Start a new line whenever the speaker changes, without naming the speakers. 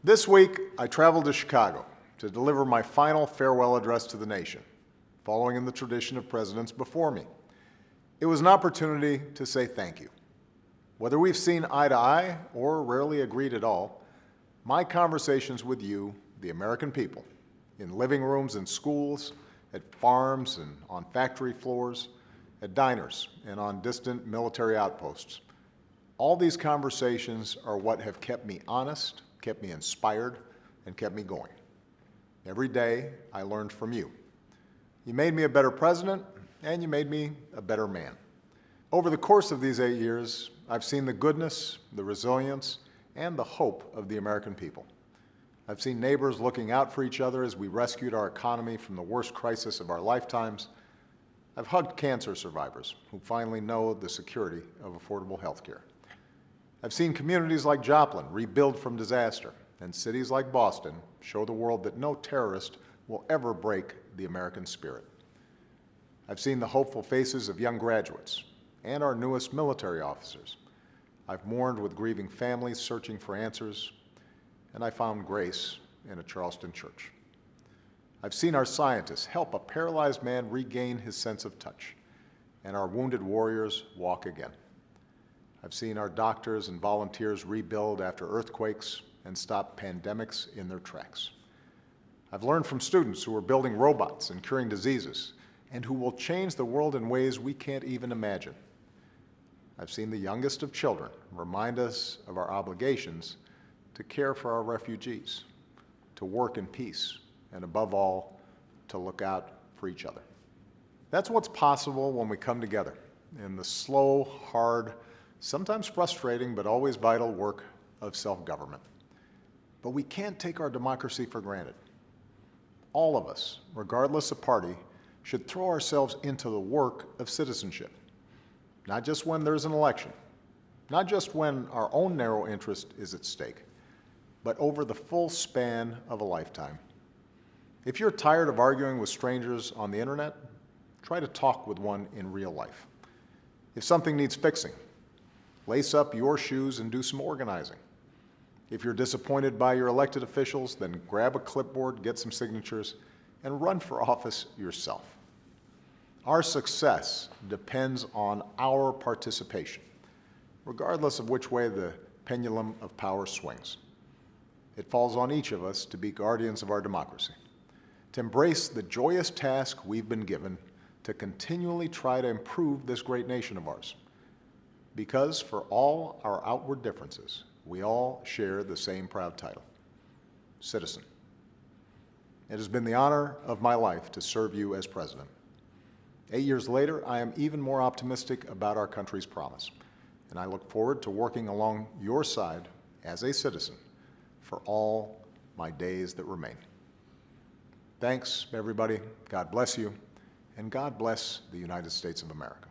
This week, I traveled to Chicago to deliver my final farewell address to the nation, following in the tradition of presidents before me. It was an opportunity to say thank you. Whether we've seen eye to eye or rarely agreed at all, my conversations with you, the American people, in living rooms and schools, at farms and on factory floors, at diners and on distant military outposts, all these conversations are what have kept me honest, kept me inspired, and kept me going. Every day, I learned from you. You made me a better president, and you made me a better man. Over the course of these 8 years, I've seen the goodness, the resilience, and the hope of the American people. I've seen neighbors looking out for each other as we rescued our economy from the worst crisis of our lifetimes. I've hugged cancer survivors who finally know the security of affordable health care. I've seen communities like Joplin rebuild from disaster, and cities like Boston show the world that no terrorist will ever break the American spirit. I've seen the hopeful faces of young graduates and our newest military officers. I've mourned with grieving families searching for answers, and I found grace in a Charleston church. I've seen our scientists help a paralyzed man regain his sense of touch, and our wounded warriors walk again. I've seen our doctors and volunteers rebuild after earthquakes and stop pandemics in their tracks. I've learned from students who are building robots and curing diseases, and who will change the world in ways we can't even imagine. I've seen the youngest of children remind us of our obligations to care for our refugees, to work in peace, and above all, to look out for each other. That's what's possible when we come together in the slow, hard, sometimes frustrating, but always vital work of self-government. But we can't take our democracy for granted. All of us, regardless of party, should throw ourselves into the work of citizenship. Not just when there's an election, not just when our own narrow interest is at stake, but over the full span of a lifetime. If you're tired of arguing with strangers on the internet, try to talk with one in real life. If something needs fixing, lace up your shoes and do some organizing. If you're disappointed by your elected officials, then grab a clipboard, get some signatures, and run for office yourself. Our success depends on our participation, regardless of which way the pendulum of power swings. It falls on each of us to be guardians of our democracy, to embrace the joyous task we've been given to continually try to improve this great nation of ours. Because for all our outward differences, we all share the same proud title, citizen. It has been the honor of my life to serve you as president. 8 years later, I am even more optimistic about our country's promise, and I look forward to working along your side as a citizen for all my days that remain. Thanks, everybody. God bless you, and God bless the United States of America.